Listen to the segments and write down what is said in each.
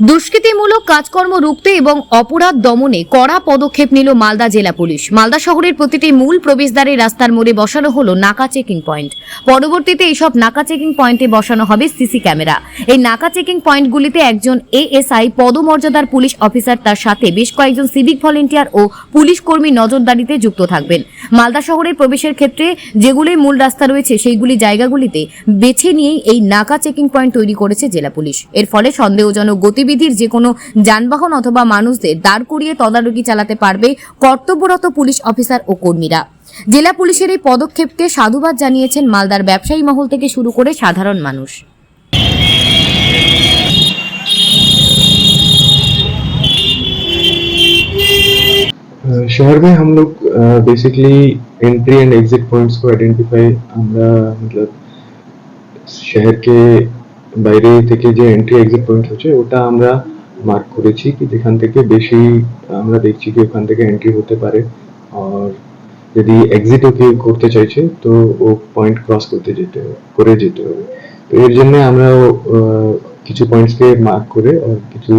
দুষ্কৃতিমূলক কাজকর্ম রুখতে এবং অপরাধ দমনে কড়া পদক্ষেপ নিল মালদা জেলা পুলিশ। মালদা শহরের প্রতিটি মূল প্রবেশদ্বারে রাস্তার মোড়ে বসানো হলো নাকা চেকিং পয়েন্ট। পরবর্তীতে এইসব নাকা চেকিং পয়েন্টে বসানো হবে সিসি ক্যামেরা। এই নাকা চেকিং পয়েন্টগুলিতে একজন এএসআই পদমর্যাদার পুলিশ অফিসার তার সাথে বেশ কয়েকজন সিভিক ভলেন্টিয়ার ও পুলিশ কর্মী নজরদারিতে যুক্ত থাকবেন। মালদা শহরের প্রবেশের ক্ষেত্রে যেগুলি মূল রাস্তা রয়েছে সেইগুলি জায়গাগুলিতে বেছে নিয়েই এই নাকা চেকিং পয়েন্ট তৈরি করেছে জেলা পুলিশ। এর ফলে সন্দেহজনক গতিবিধির যে কোনো যানবাহন অথবা মানুষদের দাঁড় করিয়ে তদারকি চালাতে পারবে কর্তব্যরত পুলিশ অফিসার ও কর্মীরা। জেলা পুলিশের এই পদক্ষেপকে সাধুবাদ জানিয়েছেন মালদার ব্যবসায়ী মহল থেকে শুরু করে সাধারণ মানুষ। शहर में हम लोग basically entry and exit points को आइडेंटिफाई আমরা मतलब শহর के বাইরে থেকে যে এন্ট্রি এক্সিট পয়েন্ট হচ্ছে ওটা আমরা মার্ক করেছি কি যেখান থেকে বেশি আমরা দেখছি কি ওখান থেকে এন্ট্রি হতে পারে আর যদি এক্সিটও কেউ করতে চাইছে তো ও পয়েন্ট ক্রস করতে যেতে হবে। তো এর জন্য আমরা কিছু পয়েন্টসকে মার্ক করে আর কিছু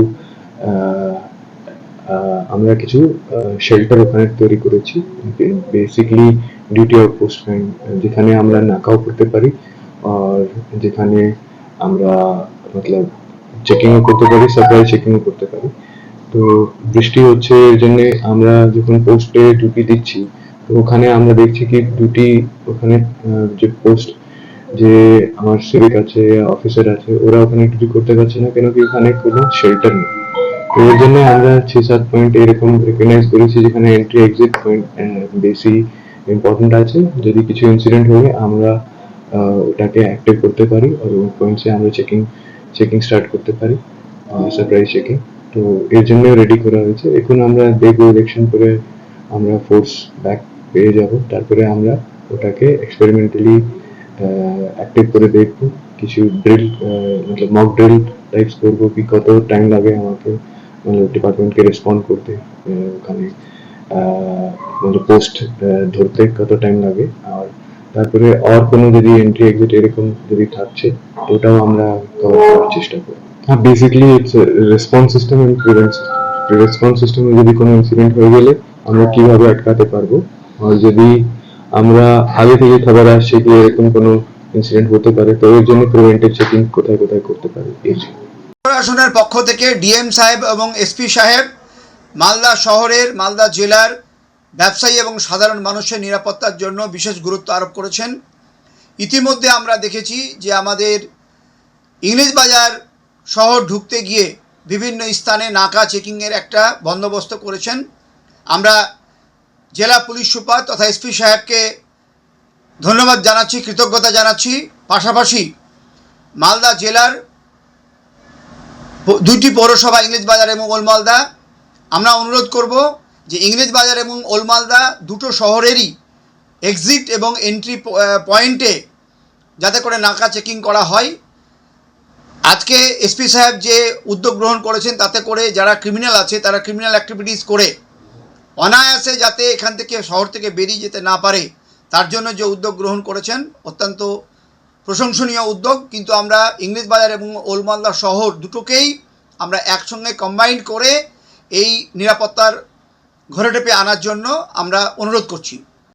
আমরা কিছু শেল্টার ওখানে তৈরি করেছি। বেসিক্যালি ডিউটি আউটপোস্টমেন্ট যেখানে আমরা নাকাও করতে পারি আর যেখানে আমরা मतलब চেকিংও করতে পারি, সাপ্লাই চেকিংও করতে পারি। তো বৃষ্টি হচ্ছে এর জন্য আমরা যখন পোস্টে ডিউটি দিচ্ছি তো ওখানে আমরা দেখছি কি ডিউটি ওখানে যে পোস্ট যে আমার সিভিক আছে অফিসার আছে ওরা ওখানে ডিউটি করতে পারছে না কেন কি ওখানে কোনো শেল্টার নেই। তো এর জন্য আমরা 6-7 পয়েন্ট এরকম রিকগনাইজ করেছি যেখানে এন্ট্রি এক্সিট পয়েন্ট বেশি ইম্পর্টেন্ট আছে। যদি কিছু ইনসিডেন্ট হলে আমরা ওটাকে অ্যাক্টিভ করতে পারি আর ওই পয়েন্টসে আমরা চেকিং স্টার্ট করতে পারি, সারপ্রাইজ চেকিং। তো এর জন্য রেডি করা হয়েছে। এখন আমরা দেখবো ইলেকশন করে আমরা ফোর্স ব্যাক পেয়ে যাব, তারপরে আমরা ওটাকে এক্সপেরিমেন্টালি অ্যাক্টিভ করে দেখবো। কিছু ড্রিল मतलब মক ড্রিল টাইপস করবো কি কত টাইম লাগে আমাকে मतलब ডিপার্টমেন্টকে রেসপন্ড করতে, ওখানে मतलब পোস্ট ধরতে কত টাইম লাগে আর তারপরে আর কোনো যদি এন্ট্রি এক্সিট এরকম যদি থাকছে ওটাও আমরা কভার করার চেষ্টা করি। হ্যাঁ, basically it's response system and prevent system. Response সিস্টেমে যদি কোনো ইনসিডেন্ট হয়ে গেলে আমরা কিভাবে আটকাতে পারবো আর যদি আমরা আগে থেকে খবর আসছে কি এরকম কোনো ইনসিডেন্ট হতে পারে তো এর জন্য প্রিভেন্টিভ চেকিং কোথায় কোথায় করতে পারি। প্রশাসনের পক্ষ থেকে ডিএম সাহেব এবং এসপি সাহেব মালদা শহরের মালদা জেলার ব্যবসায়ী এবং সাধারণ মানুষের নিরাপত্তার জন্য বিশেষ গুরুত্ব আরোপ করেছেন। ইতিমধ্যে আমরা দেখেছি যে আমাদের ইংলিশ বাজার শহর ঢুকতে গিয়ে বিভিন্ন স্থানে নাকা চেকিংয়ের একটা বন্দোবস্ত করেছেন। আমরা জেলা পুলিশ সুপার তথা এসপি সাহেবকে ধন্যবাদ জানাচ্ছি, কৃতজ্ঞতা জানাচ্ছি। পাশাপাশি মালদা জেলার দুইটি পৌরসভা ইংলিশ বাজার এবং ওল্ড মালদা আমরা অনুরোধ করব যে ইংলিশ বাজার এবং ওল্ড মালদা দুটো শহরেরই এক্সিট এবং এন্ট্রি পয়েন্টে যাতে করে নাকা চেকিং করা হয়। আজকে এসপি সাহেব যে উদ্যোগ গ্রহণ করেছেন তাতে করে যারা ক্রিমিনাল আছে তারা ক্রিমিনাল অ্যাক্টিভিটিস করে অনায়াসে যাতে এখান থেকে শহর থেকে বেরিয়ে যেতে না পারে তার জন্য যে উদ্যোগ গ্রহণ করেছেন অত্যন্ত প্রশংসনীয় উদ্যোগ। কিন্তু আমরা ইংলিশ বাজার এবং ওল্ড মালদা শহর দুটোকেই আমরা একসঙ্গে কম্বাইন করে এই নিরাপত্তার ঘরে টেপে আনার জন্য আমরা অনুরোধ করছি।